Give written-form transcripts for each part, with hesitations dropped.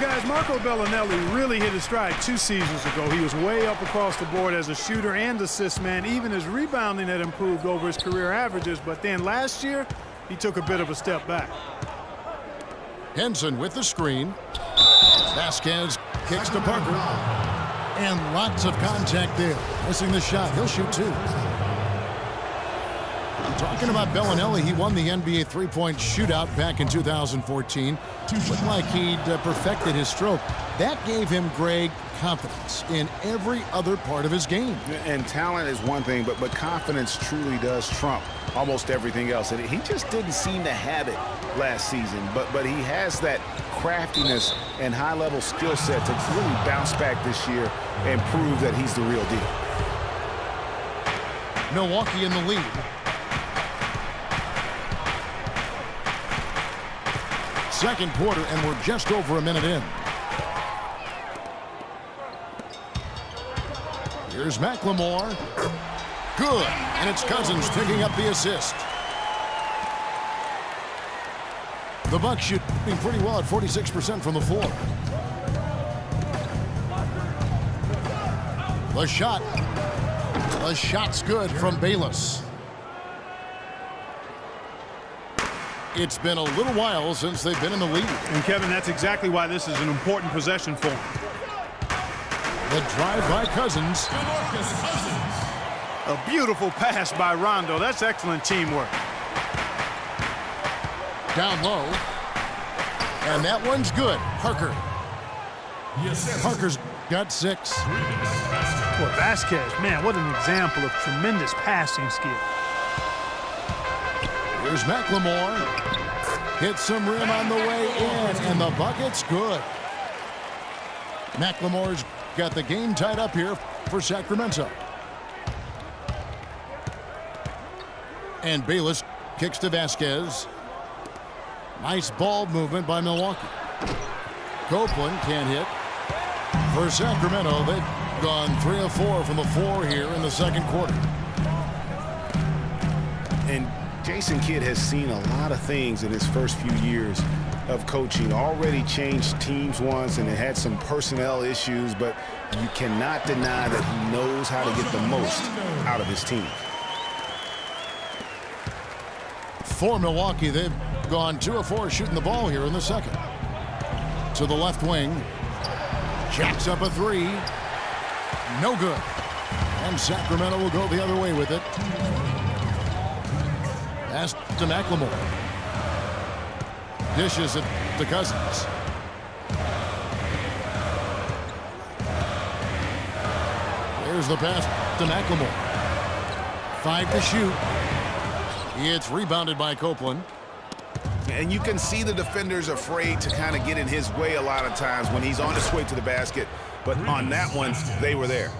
Guys, Marco Bellinelli really hit his stride 2 seasons ago. He was way up across the board as a shooter and assist man. Even his rebounding had improved over his career averages, but then last year, he took a bit of a step back. Henson with the screen. Vasquez kicks to Parker. And lots of contact there. Missing the shot. He'll shoot 2. Talking about Bellinelli, he won the NBA three-point shootout back in 2014. Looked like he'd perfected his stroke. That gave him, Greg, confidence in every other part of his game. And talent is one thing, but confidence truly does trump almost everything else. And he just didn't seem to have it last season. But he has that craftiness and high-level skill set to really bounce back this year and prove that he's the real deal. Milwaukee in the lead. Second quarter, and we're just over a minute in. Here's McLemore. Good. And it's Cousins picking up the assist. The Bucks shooting pretty well at 46% from the floor. The shot. The shot's good from Bayless. It's been a little while since they've been in the lead. And, Kevin, that's exactly why this is an important possession for him. The drive by Cousins. A beautiful pass by Rondo. That's excellent teamwork. Down low. And that one's good. Parker. Parker's got 6. Boy, Vasquez, man, what an example of tremendous passing skill. Here's McLemore. Hits some rim on the way in, and the bucket's good. McLemore's got the game tied up here for Sacramento. And Bayless kicks to Vasquez. Nice ball movement by Milwaukee. Copeland can't hit. For Sacramento, they've gone 3 of 4 from the floor here in the second quarter. And Jason Kidd has seen a lot of things in his first few years of coaching. Already changed teams once, and it had some personnel issues, but you cannot deny that he knows how to get the most out of his team. For Milwaukee, they've gone 2 of 4 shooting the ball here in the second. To the left wing. Jacks up a 3. No good. And Sacramento will go the other way with it. Pass to McLemore. Dishes it to Cousins. There's the pass to McLemore. 5 to shoot. It's rebounded by Copeland. And you can see the defenders afraid to kind of get in his way a lot of times when he's on his way to the basket. But on that one, they were there.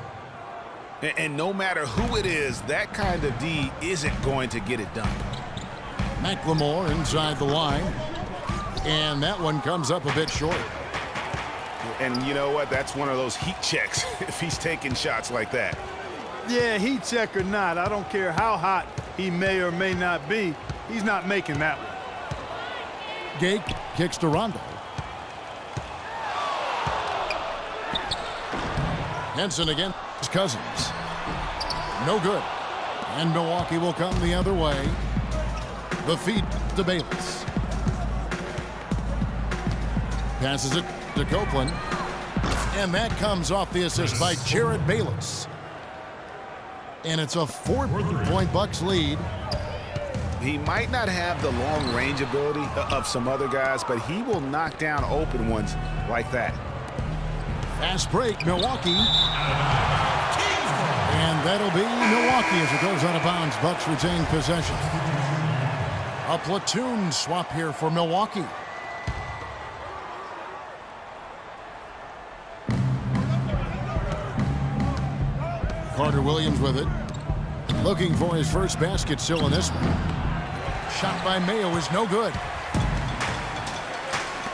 And no matter who it is, that kind of D isn't going to get it done. McLemore inside the line. And that one comes up a bit short. And you know what? That's one of those heat checks if he's taking shots like that. Yeah, heat check or not, I don't care how hot he may or may not be, he's not making that one. Gay kicks to Rondo. Henson against Cousins. No good. And Milwaukee will come the other way. The feed to Bayless. Passes it to Copeland. And that comes off the assist by Jared Bayless. And it's a 4-point Bucks lead. He might not have the long range ability of some other guys, but he will knock down open ones like that. Fast break, Milwaukee. And that'll be Milwaukee as it goes out of bounds. Bucks retain possession. A platoon swap here for Milwaukee. Carter Williams with it. Looking for his first basket still in this one. Shot by Mayo is no good.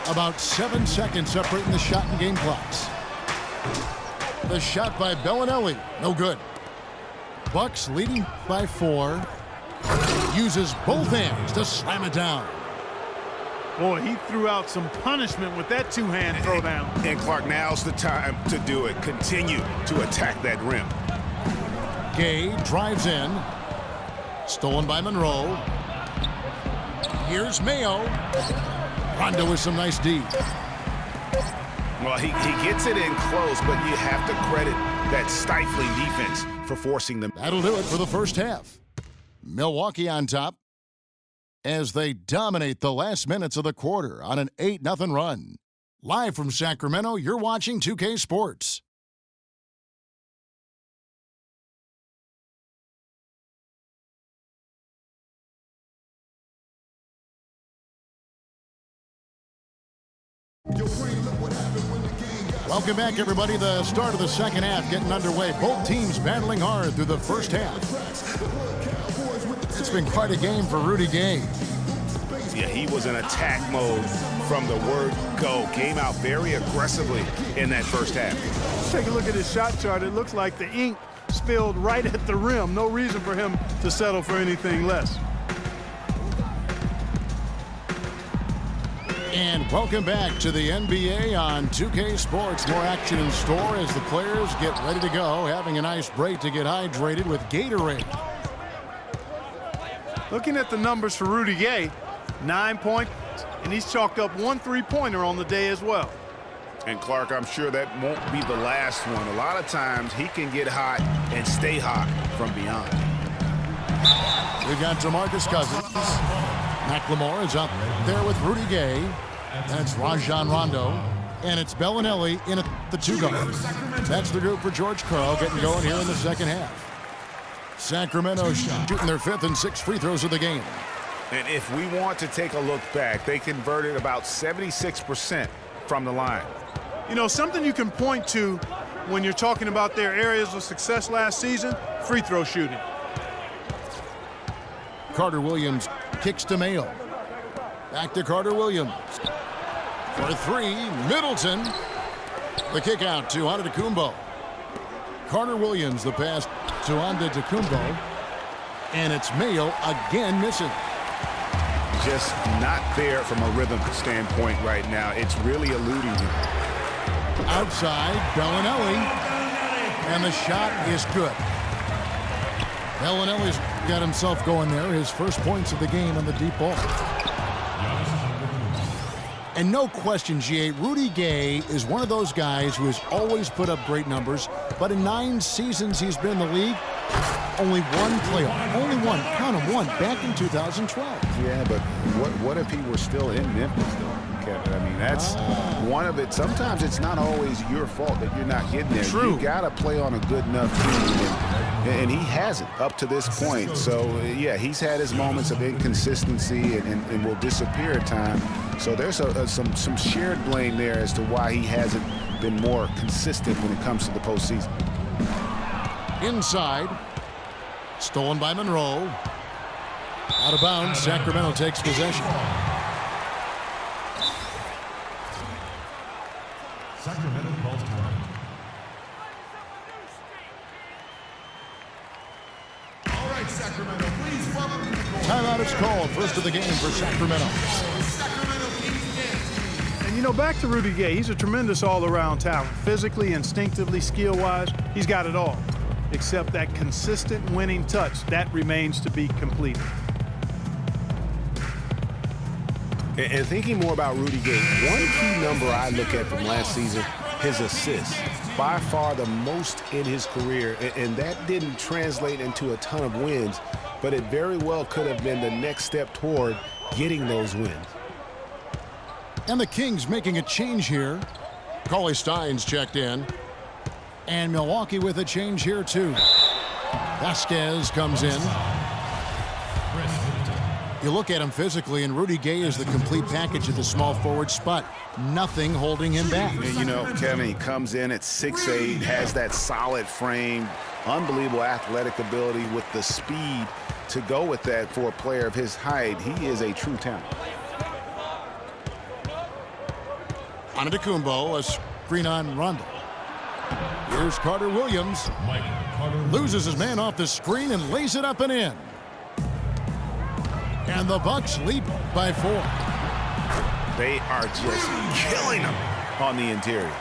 About 7 seconds separating the shot and game clocks. The shot by Bellinelli, no good. Bucks leading by 4. Uses both hands to slam it down. Boy, he threw out some punishment with that two-hand throwdown. And Clark, now's the time to do it. Continue to attack that rim. Gay drives in. Stolen by Monroe. Here's Mayo. Rondo with some nice D. Well, he gets it in close, but you have to credit that stifling defense for forcing them. That'll do it for the first half. Milwaukee on top as they dominate the last minutes of the quarter on an 8-0 run. Live from Sacramento, you're watching 2K Sports. Welcome back, everybody. The start of the second half getting underway. Both teams battling hard through the first half. It's been quite a game for Rudy Gay. Yeah, he was in attack mode from the word go. Came out very aggressively in that first half. Take a look at his shot chart. It looks like the ink spilled right at the rim. No reason for him to settle for anything less. And welcome back to the NBA on 2K Sports. More action in store as the players get ready to go, having a nice break to get hydrated with Gatorade. Looking at the numbers for Rudy Gay, 9 points, and he's chalked up 1 3-pointer on the day as well. And Clark, I'm sure that won't be the last one. A lot of times he can get hot and stay hot from beyond. We've got DeMarcus Cousins. McLemore is up there with Rudy Gay. That's Rajon Rondo. And it's Bellinelli in at the 2 guard. That's the group for George Karl getting going here in the second half. Sacramento shooting their 5th and 6th free throws of the game. And if we want to take a look back, they converted about 76% from the line. You know, something you can point to when you're talking about their areas of success last season, free throw shooting. Carter Williams kicks to Mayo. Back to Carter Williams. For 3, Middleton. The kick out to Antetokounmpo. Carter Williams, the pass to Antetokounmpo. And it's Mayo again missing. Just not there from a rhythm standpoint right now. It's really eluding him. Outside, Bellinelli. And the shot is good. Bellinelli's got himself going there. His first points of the game on the deep ball. And no question, GA, Rudy Gay is one of those guys who has always put up great numbers, but in 9 seasons he's been in the league, only 1 playoff. Only 1. Count him, 1. Back in 2012. Yeah, but what if he were still in Memphis, though, Kevin? I mean, that's one of it. Sometimes it's not always your fault that you're not getting there. True. You got to play on a good enough team, and he hasn't up to this point. So, yeah, he's had his moments of inconsistency and will disappear at times. So there's some shared blame there as to why he hasn't been more consistent when it comes to the postseason. Inside. Stolen by Monroe. Out of bounds. Sacramento takes possession. Sacramento calls time. All right, Sacramento, please welcome to the court. Timeout is called. First of the game for Sacramento. And, you know, back to Rudy Gay, he's a tremendous all-around talent. Physically, instinctively, skill-wise, he's got it all. Except that consistent winning touch, that remains to be completed. And thinking more about Rudy Gay, one key number I look at from last season, his assists. By far the most in his career, and that didn't translate into a ton of wins, but it very well could have been the next step toward getting those wins. And the Kings making a change here. Cauley Stein's checked in. And Milwaukee with a change here, too. Vasquez comes in. You look at him physically, and Rudy Gay is the complete package at the small forward spot. Nothing holding him back. And, you know, Kevin, he comes in at 6'8", has that solid frame, unbelievable athletic ability with the speed to go with that for a player of his height. He is a true talent. Antetokounmpo, a screen on Rondo. Here's Carter Williams. Loses his man off the screen and lays it up and in. And the Bucks lead by 4. They are just killing them on the interior.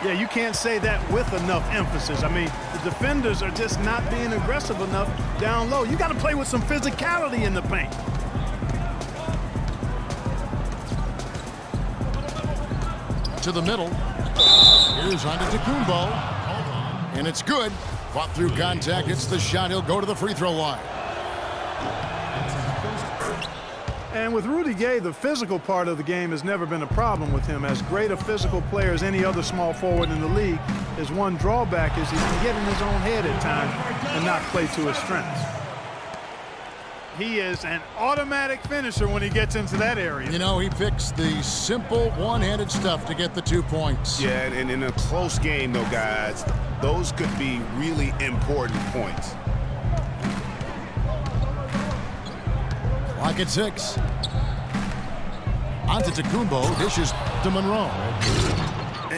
Yeah, you can't say that with enough emphasis. I mean, the defenders are just not being aggressive enough down low. You got to play with some physicality in the paint. To the middle. Here's Antetokounmpo. And it's good. Fought through contact. It's the shot. He'll go to the free throw line. And with Rudy Gay, the physical part of the game has never been a problem with him. As great a physical player as any other small forward in the league, his one drawback is he can get in his own head at times and not play to his strengths. He is an automatic finisher when he gets into that area. You know, he picks the simple one-handed stuff to get the 2 points. Yeah, and in a close game, though, guys, those could be really important points. Clock at 6. Antetokounmpo dishes to Monroe.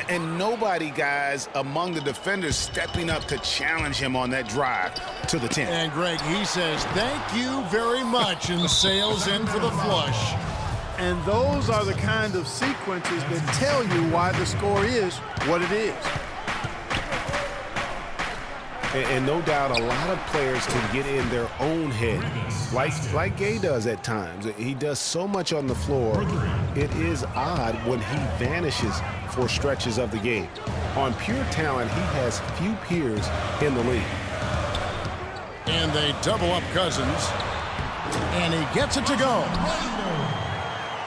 And nobody, guys, among the defenders stepping up to challenge him on that drive to the 10. And Greg, he says, thank you very much, and sails in for the flush. And those are the kind of sequences that tell you why the score is what it is. And no doubt a lot of players can get in their own head, like Gay does at times. He does so much on the floor, it is odd when he vanishes for stretches of the game. On pure talent, he has few peers in the league. And they double up Cousins. And he gets it to go.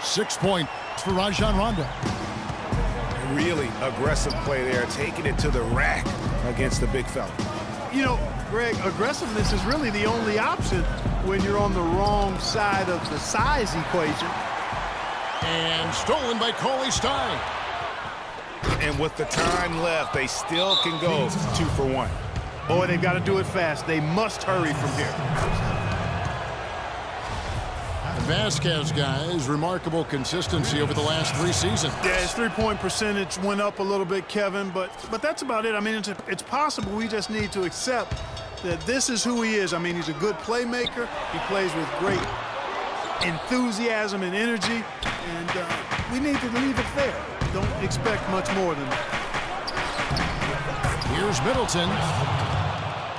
6 points for Rajon Rondo. Really aggressive play there, taking it to the rack against the big fella. You know, Greg, aggressiveness is really the only option when you're on the wrong side of the size equation. And stolen by Cauley Stein. And with the time left, they still can go 2 for 1. Boy, they've got to do it fast. They must hurry from here. Vasquez, guys, remarkable consistency over the last 3 seasons. Yeah, his three-point percentage went up a little bit, Kevin, but that's about it. I mean, it's possible. We just need to accept that this is who he is. I mean, he's a good playmaker. He plays with great enthusiasm and energy, and we need to leave it there. Don't expect much more than that. Here's Middleton.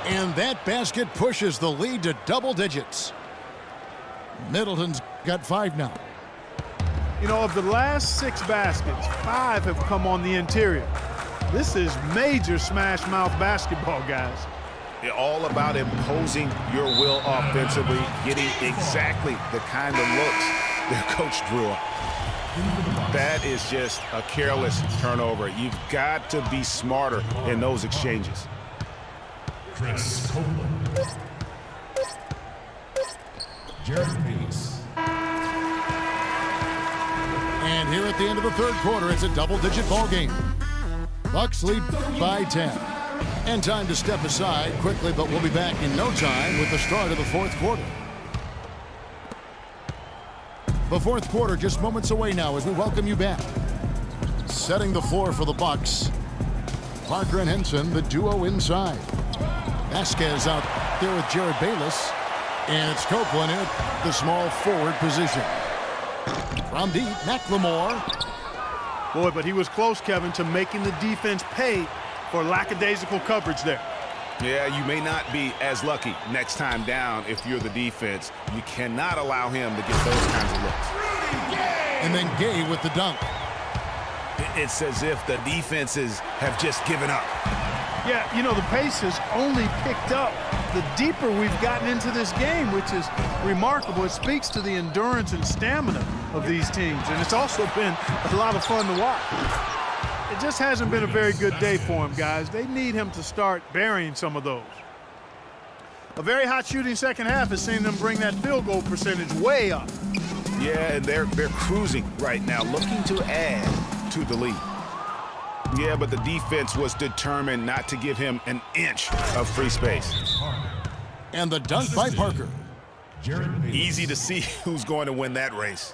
And that basket pushes the lead to double digits. Middleton's got 5 now. You know, of the last 6 baskets, 5 have come on the interior. This is major smash mouth basketball, guys. All about imposing your will offensively, getting exactly the kind of looks their coach drew up. That is just a careless turnover. You've got to be smarter in those exchanges. Chris Copeland. Jared Peace. And here at the end of the 3rd quarter, it's a double-digit ball game. Bucks lead by 10. And time to step aside quickly, but we'll be back in no time with the start of the 4th quarter. The 4th quarter just moments away now as we welcome you back. Setting the floor for the Bucks. Parker and Henson, the duo inside. Vasquez out there with Jared Bayless. And it's Copeland in the small forward position. From deep, McLemore. Boy, but he was close, Kevin, to making the defense pay for lackadaisical coverage there. Yeah, you may not be as lucky next time down if you're the defense. You cannot allow him to get those kinds of looks. And then Gay with the dunk. It's as if the defenses have just given up. Yeah, you know, the pace has only picked up the deeper we've gotten into this game, which is remarkable. It speaks to the endurance and stamina of these teams, and it's also been a lot of fun to watch. It just hasn't been a very good day for him, guys. They need him to start burying some of those. A very hot shooting second half has seen them bring that field goal percentage way up. Yeah, and they're cruising right now, looking to add to the lead. Yeah, but the defense was determined not to give him an inch of free space. And the dunk by Parker. Jared Peace. Easy to see who's going to win that race.